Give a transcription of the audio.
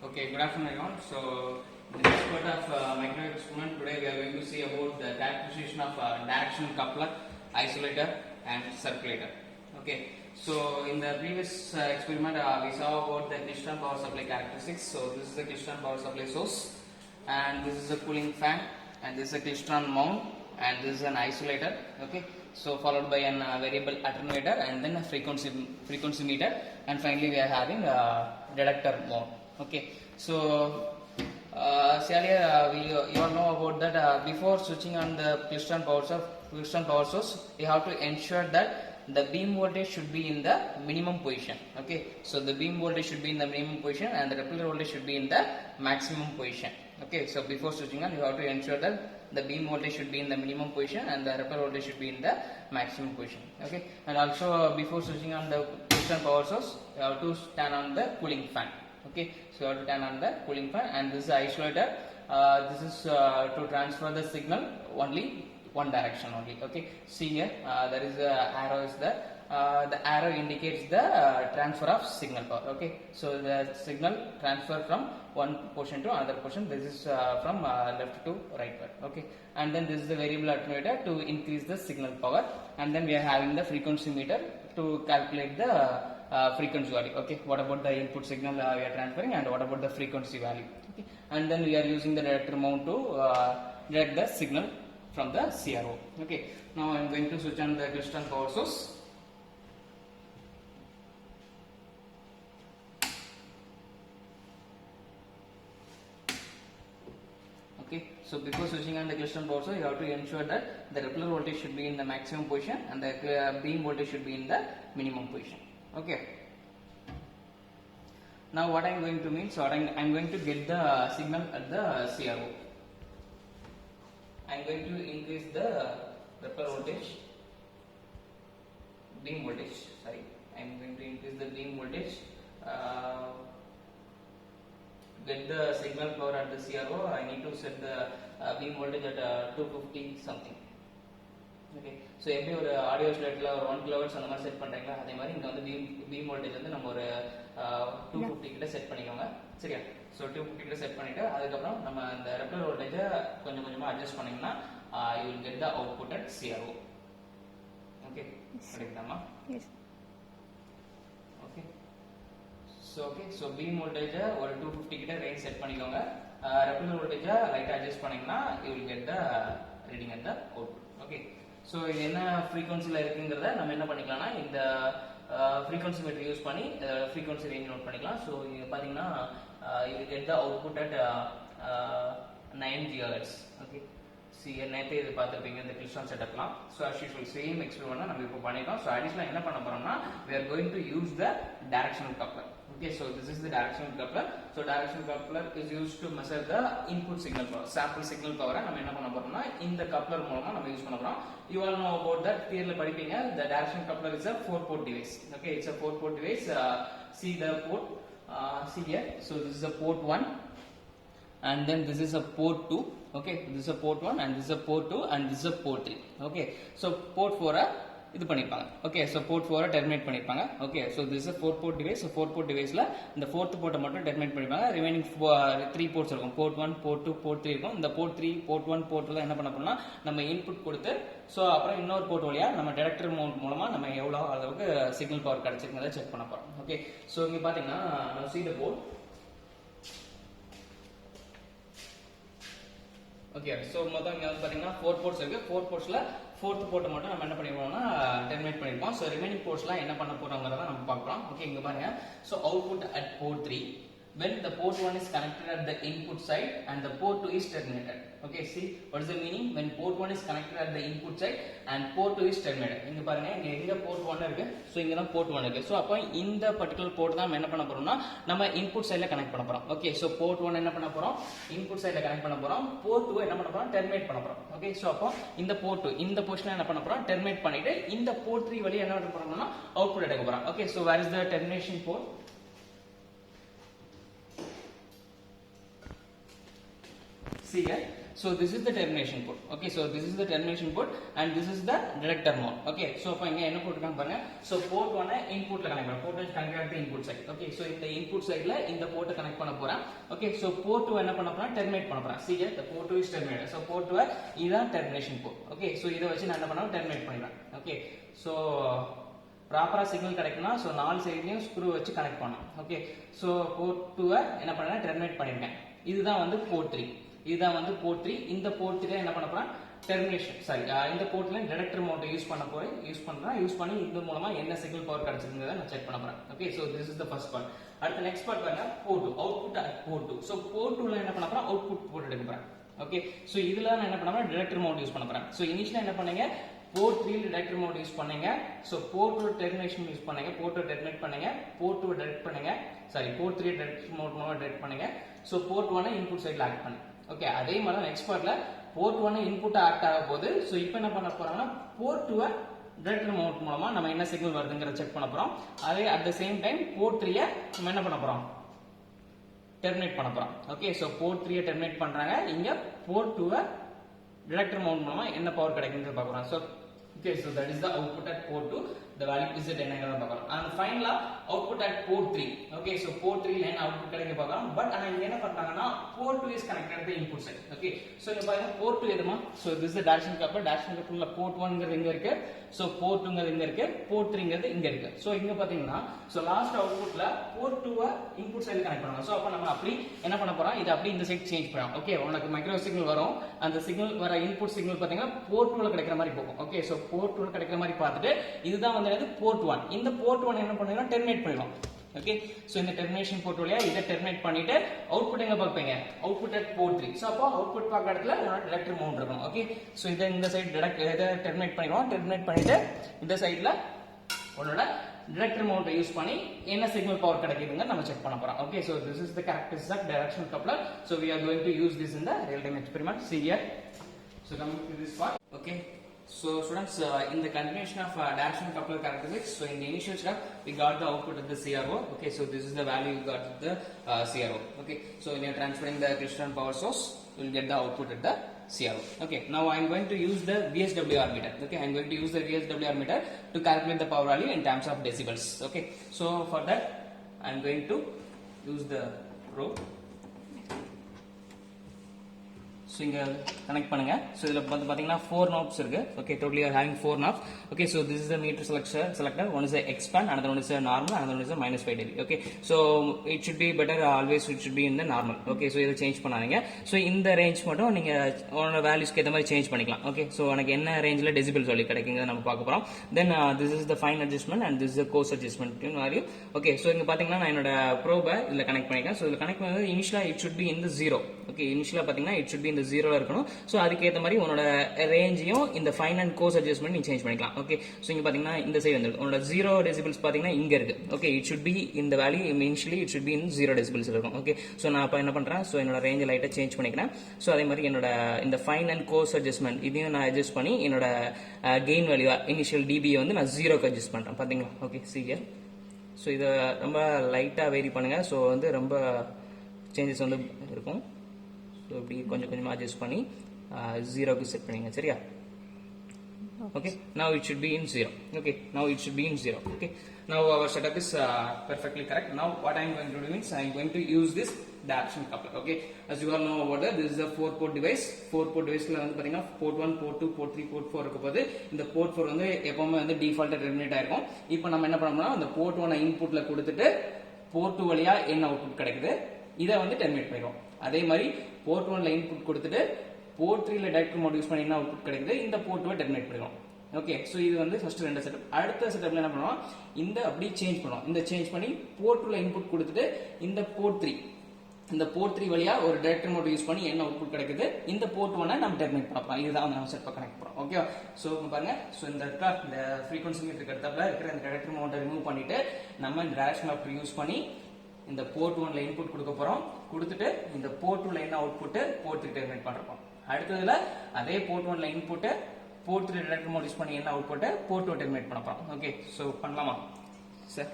Okay, good afternoon everyone. So, in the next part of microwave experiment, today we are going to see about the characterization of directional coupler, isolator and circulator. Okay, so in the previous experiment we saw about the Directional power supply characteristics. So, this is the Directional power supply source and this is a cooling fan and this is a Directional mount and this is an isolator. Okay, so followed by an variable attenuator and then a frequency meter, and finally we are having a detector mode. Okay, so earlier you all know about that before switching on the piston power source, you have to ensure that the beam voltage should be in the minimum position. Okay, so the beam voltage should be in the minimum position and the repeller voltage should be in the maximum position. Okay, so before switching on, you have to ensure that the beam voltage should be in the minimum position and the repeller voltage should be in the maximum position. Okay, and also before switching on the piston power source, you have to turn on the cooling fan. Okay, so you have to turn on the cooling fan, and this is isolator. This is to transfer the signal only one direction only. Okay, see here there is a arrow is there. The arrow indicates the transfer of signal power. Okay, so the signal transfer from one portion to another portion. This is from left to right. Okay, and then this is the variable attenuator to increase the signal power, and then we are having the frequency meter to calculate the frequency value. Okay, what about the input signal we are transferring and what about the frequency value? Okay, and then we are using the detector mount to detect the signal from the CRO. Okay, now I am going to switch on the Directional power source. Okay, so before switching on the Directional power source, you have to ensure that the repeller voltage should be in the maximum position and the beam voltage should be in the minimum position. Okay, now what I am going to mean, so I am going to get the signal at the CRO. I am going to increase the repeller voltage, beam voltage, sorry, I am going to increase the beam voltage, get the signal power at the CRO. I need to set the beam voltage at 250 something. Okay, so எப்படி ஒரு audio ஸ்லேட்ல ஒரு 1 kHz அந்த மாதிரி set பண்றீங்களா, அதே மாதிரி இங்க வந்து பீம் வோல்டேஜ் வந்து நம்ம ஒரு 250 கிட்ட செட் பண்ணிக்கோங்க. சரியா, ஸோ 250 கிட்ட செட் பண்ணிட்டு அதுக்கப்புறம் நம்ம இந்த ரெப்பலர் வோல்டேஜை கொஞ்சம் கொஞ்சமா அட்ஜஸ்ட் பண்ணீங்கன்னா you will get the output at CRO. Okay, கிடைக்குதாமா? எஸ். ஓகே, ஸோ பீம் வோல்டேஜை ஒரு 250 கிட்ட ரேஞ்ச் செட் பண்ணிக்கோங்க. ரெப்பலர் வோல்டேஜை லைட்டா அட்ஜஸ்ட் பண்ணீங்கன்னா you will get the reading at the output. Okay, so இது என்ன ஃப்ரீக்வன்சியில் இருக்குங்கிறத நம்ம என்ன பண்ணிக்கலாம்னா இந்த ஃப்ரீக்வன்சி மீட்டர் யூஸ் பண்ணி ஃப்ரீக்வன்சி ரேஞ்ச் நோட் பண்ணிக்கலாம். ஸோ இது பார்த்தீங்கன்னா you get the output at 9 GHz. Okay, நேற்றே இது பார்த்துருப்பீங்க இந்த கிளிஸ்டான் செட்டப்லாம். So as usual same experiment நம்ம இப்போ பண்ணிட்டோம். ஸோ அடிஷனலாக என்ன பண்ண போறோம்னா we are going to use the directional coupler. Okay, so this is the directional coupler. So directional coupler is used to measure the input signal power, sample signal power. நம்ம என்ன பண்ண போறோம்னா இந்த coupler மூலமா நம்ம யூஸ் பண்ண போறோம். You all know about that, theory படிப்பீங்க. The directional coupler is a 4-port device. Okay, it's a 4-port device. See the port, see here. So this is a port 1 and then this is a port 2. Okay, this is a port 1 and this is a port 2 and this is a port 3. Okay, so port 4 இது பண்ணிருப்பாங்க. Okay, so board 4 terminate பண்ணிருப்பாங்க. Okay, so this is 4-port device. So 4-port டிவைஸ்ல இந்த 4th போர்ட்டை மட்டும் terminate பண்ணிருப்பாங்க. Remaining 3 ports இருக்கும். Board 1, board 2, board 3 இருக்கும். இந்த போர்ட் 3, போர்ட் 1, போர்ட் 2 என்ன பண்ண போறோம்னா நம்ம இன்புட் கொடுத்து ஸோ அப்புறம் இன்னொரு போர்ட் வழியா நம்ம டிடெக்டர் மவுண்ட் மூலமா நம்ம எவ்வளோ அளவுக்கு சிக்னல் பவர் கிடைச்சிருக்கிறத செக் பண்ண போறோம். ஓகே, ஸோ இங்க பாத்தீங்கன்னா நம்ம see the board. Okay, so மொத்தம் இங்கே வந்து பார்த்தீங்கன்னா 4 போர்ட்ஸ் இருக்கு. 4 போர்ட்ஸ்ல 4th போர்ட்டை மட்டும் நம்ம என்ன பண்ணிருப்போம்னா டெர்மினேட் பண்ணிருப்போம். ஸோ ரிமைனிங் போர்ட்ஸ்லாம் என்ன பண்ண போறோங்கிறத நம்ம பார்க்கலாம். ஓகே, இங்க பாருங்க. So output at port 3 when the port 1 is connected at the input side and the port 2 is terminated. Okay, see what is the meaning when port 1 is connected at the input side and port 2 is terminated. இங்க பாருங்க, இங்க எங்க port 1 இருக்கு, so இங்க தான் port 1 இருக்கு. So அப்ப இந்த பர்టిక్యులர் port தான் நம்ம என்ன பண்ண போறோம்னா நம்ம இன்புட் சைடுல கனெக்ட் பண்ண போறோம். ஓகே, சோ port 1 என்ன பண்ண போறோம், இன்புட் சைடுல கனெக்ட் பண்ண போறோம். port 2 என்ன பண்ண போறோம், டெர்மினேட் பண்ண போறோம். ஓகே, சோ அப்போ இந்த port 2 இந்த பொசிஷன்ல என்ன பண்ண போறோம், டெர்மினேட் பண்ணிட்டு இந்த port 3 வழியா என்ன பண்ண போறோம்னா அவுட்புட் எடுக்க போறோம். Okay, so where is the termination port? See here. So this is the termination port. Okay, so this is the termination port and this is the director mode. Okay, so இப்போ இங்க என்ன போட்டுருக்காங்க பாருங்க. So port 1 inputல connect பண்ணலாம். port 1 connect input side. Okay, so இந்த input sideல இந்த board connect பண்ண போறேன். Okay, so port 2 என்ன பண்ண போறேன், terminate பண்ண போறேன். See here the port 2 is terminated. So port 2 இதான் termination port. Okay, so இத வச்சு நான் என்ன பண்ணுவேன், terminate பண்ணிடுவேன். Okay, so ப்ராப்பரா சிக்னல் கிடைக்கும்னா ஸோ 4 சைட்லையும் ஸ்க்ரூ வச்சு கனெக்ட் பண்ணலாம். ஓகே, ஸோ போர்ட் 2 என்ன பண்ணேன், டெர்மினேட் பண்ணிருக்கேன். இதுதான் வந்து போர்ட் 3. இதுதான் வந்து போர்ட் 3. இந்த போர்ட் 3 என்ன பண்ண போறேன், டெர்மினேஷன் சாரி இந்த போர்ட்ல டிடெக்டர் மவுண்ட் யூஸ் பண்றேன். யூஸ் பண்ணி இந்த மூலமா என்ன சிக்னல் பவர் கிடைச்சிருந்ததை நான் செக் பண்ண போறேன். Okay, so this is the first part. அடுத்த நெக்ஸ்ட் பார்ட் பாருங்க, port 2 output at port 2. So port 2ல என்ன பண்ண போறேன், அவுட்புட் போர்ட் எடுக்க போறேன். ஓகே, ஸோ இதுல நான் என்ன பண்ண போறேன், டிடெக்டர் மவுண்ட் யூஸ் பண்ண போறேன். ஸோ இனிஷியலா என்ன பண்ணீங்க, போர்ட் 3 டிடெக்டர் மோட் யூஸ் பண்ணீங்க. சோ போர்ட் 2 டெர்மினேஷன் யூஸ் பண்ணீங்க, போர்ட் 2 டெர்மினேட் பண்ணீங்க, போர்ட் 2 டெரெக்ட் பண்ணீங்க, சாரி போர்ட் 3 டிடெக்டர் மோட் மூலமா டெரெக்ட் பண்ணீங்க. சோ போர்ட் 1 இன்புட் சைடுல ஆக்ட் பண்ணு. ஓகே, அதே மாதிரி நெக்ஸ்ட் பார்ட்ல போர்ட் 1 இன்புட் ஆக்ட் ஆக போகுது. சோ இப்போ என்ன பண்ண போறாங்கன்னா போர்ட் 2 டிடெக்டர் மோட் மூலமா நம்ம என்ன சிக்னல் வருதுங்கறத செக் பண்ண போறோம். அதே at the same time port 3 நம்ம என்ன பண்ண போறோம், டெர்மினேட் பண்ண போறோம். ஓகே, சோ போர்ட் 3 டெர்மினேட் பண்றாங்க. இங்க போர்ட் 2 டிடெக்டர் மவுண்ட் மூலமா என்ன பவர் கிடைக்கும்னு பார்க்கறோம். So okay, so that is the output at port 2. The value is at என்னங்கறத பார்க்கலாம். And finally output at port 3. Okay, so port 3 ல output கிடைக்க பார்க்கலாம். But ஆனா இங்க என்ன பண்றாங்கன்னா port 2 is connected to the input side. Okay, so இங்க பாருங்க port 2 எதுமா, so this is the direction coupler. Direction couplerல port 1 ங்கிறது இங்க இருக்கு, so port 2 ங்கிறது இங்க இருக்கு, port 3 ங்கிறது இங்க இருக்கு. So இங்க பாத்தீங்கன்னா so last outputல port 2 input side connect பண்ணனும். So அப்ப நம்ம அப்படி என்ன பண்ண போறோம், இது அப்படி இந்த சைடு சேஞ்ச் பண்ணலாம். ஓகே, உங்களுக்கு மைக்ரோ சிக்னல் வரும், அந்த சிக்னல் வர இன்புட் சிக்னல் பாத்தீங்கன்னா port 2ல கிடைக்கிற மாதிரி போகும். ஓகே, so port 2ல கிடைக்கிற மாதிரி பார்த்துட்டு இதுதான் வந்து port 1. இந்த port 1 என்ன பண்ணுறோம், டெர்மினேட் பண்ணிடலாம். ஓகே, சோ இந்த டெர்மினேஷன் போர்ட் வழியா இத டெர்மினேட் பண்ணிட்டு அவுட்புட் எங்க பார்ப்பீங்க, அவுட்புட் அட் போர்ட் 3. சோ அப்போ அவுட்புட் பார்க்க இடத்துல உங்களோட டிடெக்டர் மவுண்ட் இருக்கும். ஓகே, சோ இந்த சைடு டெர்மினேட் பண்ணிடுவோம். டெர்மினேட் பண்ணிட்டு இந்த சைடுல உங்களோட டிடெக்டர் மவுண்ட் யூஸ் பண்ணி என்ன சிக்னல் பவர் கிடைக்குதுங்க நம்ம செக் பண்ண போறோம். Okay, so this is the characteristics of directional coupler. So we are going to use this in the real time experiment. See here. So coming to this part. Okay, so students, in the continuation of directional coupler characteristics, so in the initial step we got the output of the CRO. Okay, so this is the value you got of the CRO. Okay, so when you are transferring the crystalline power source, you will get the output at the CRO. Okay, now I am going to use the VSWR meter. Okay, I am going to use the VSWR meter to calculate the power value in terms of decibels. Okay, so for that I am going to use the probe. So இங்க connect பண்ணுங்க. So இதுல வந்து பாத்தீங்கன்னா 4 knobs இருக்கு. Okay, totally are having 4 knobs. Okay, so this is the meter selector. One is a expand, another one is a normal, another one is a -5 dB. Okay, so it should be better, always it should be in the normal. Okay, so இத change பண்ணாதீங்க. So இந்த range மட்டும் நீங்க உங்களோட வேல்யூஸ்க்கு ஏத்த மாதிரி change பண்ணிக்கலாம். Okay, so எனக்கு என்ன ரேஞ்சில டெசிபிள்ஸ் வேல்யூ கிடைக்குங்க நம்ம பார்க்க போறோம். Then this is the fine adjustment and this is the coarse adjustment value. Okay, so இங்க பாத்தீங்கன்னா நான் என்னோட ப்ரோபை இதுல கனெக்ட் பண்ணிருக்கேன். So இதுல கனெக்ட் பண்ணது இனிஷியலா it should be in the 0. Okay, இனிஷியலா பாத்தீங்கன்னா it should be in the 0ல இருக்கணும். சோ அதுக்கு ஏத்த மாதிரி உன்னோட ரேஞ்சையும் இந்த ஃபைன் அண்ட் கோர்ஸ் அட்ஜஸ்ட்மென்ட் நீ சேஞ்ச் பண்ணிக்கலாம். ஓகே, சோ இங்க பாத்தீங்கன்னா இந்த சைடு வந்து உன்னோட 0 டெசிபிள்ஸ் பாத்தீங்கன்னா இங்க இருக்கு. Okay, it should be in the value initially it should be in 0 decibels இருக்கும். ஓகே, சோ நான் அப்ப என்ன பண்றேன், சோ என்னோட ரேஞ்ச் லைட்டா சேஞ்ச் பண்ணிக்கிறேன். சோ அதே மாதிரி என்னோட இந்த ஃபைன் அண்ட் கோர்ஸ் அட்ஜஸ்ட்மென்ட் இதையும் நான் அட்ஜஸ்ட் பண்ணி என்னோட கெயின் வேல்யூ இனிஷியல் டிபி வந்து நான் 0க்கு அட்ஜஸ்ட் பண்றேன். பாத்தீங்களா? Okay, see here. சோ இத ரொம்ப லைட்டா வேரி பண்ணுங்க. சோ வந்து ரொம்ப சேஞ்சஸ் வந்து இருக்கும். ஸோ இப்படி கொஞ்சம் கொஞ்சமாக அட்ஜஸ்ட் பண்ணி 0க்கு செட் பண்ணிங்க. சரியா? Okay, now it should be in 0. Okay, now it should be in 0. Okay, now our setup is perfectly correct. Now what I am going to do means I am going to use this direction coupler. Okay, as you all know about that, this is a 4-port device. 4-port deviceல வந்து பாத்தீங்கன்னா port 1, port 2, port 3, port 4 இருக்க போது இந்த port 4 வந்து எப்பவுமே வந்து டிஃபால்ட்டா terminate ஆயிருக்கும். இப்போ நம்ம என்ன பண்ணோம்னா அந்த port 1 இன்புட்ல கொடுத்துட்டு port 2 வழியா என்ன அவுட்புட் கிடைக்குது இதை வந்து டெர்மினேட் பண்ணிடும். அதே மாதிரி port 1ல இன்புட் கொடுத்துட்டு port 3ல டைரக்டர் மோட் யூஸ் பண்ணி என்ன அவுட்புட் கிடைக்குது இந்த port 2 டெர்மினேட் பண்ணிடும். ஓகே, சோ இது வந்து ஃபர்ஸ்ட் ரெண்டு செட்டப். அடுத்த செட்டப்ல என்ன பண்ணுவோம், இந்த அப்படியே சேஞ்ச் பண்ணுவோம். இந்த சேஞ்ச் பண்ணி port 2ல இன்புட் கொடுத்துட்டு இந்த port 3 வழியா ஒரு டைரக்டர் மோட் யூஸ் பண்ணி என்ன அவுட்புட் கிடைக்குது இந்த port 1 நம்ம டெர்மினேட் பண்ணலாம். இதுதான் நம்ம செட்டப் கனெக்ட் பண்றோம். ஓகே, சோ பாருங்க, சோ இந்த ஃப்ரீக்வென்சி மீட்டருக்கு அடுத்தப்பல இருக்கிற இந்த டைரக்டர் மோட்டை ரிமூவ் பண்ணிட்டு நம்ம டைரக்ஷனல் அவுட் யூஸ் பண்ணி இந்த port 1ல இன்புட் கொடுக்க போறோம். கொடுத்துட்டு இந்த port 2ல என்ன அவுட்புட் port 3 டெர்மினேட் பண்றோம். அடுத்ததுல அதே port 1ல input port 3 director mode use பண்ணி என்ன அவுட்புட் port 2 டெர்மினேட் பண்ண போறோம். ஓகே, சோ பண்ணலாமா சார்?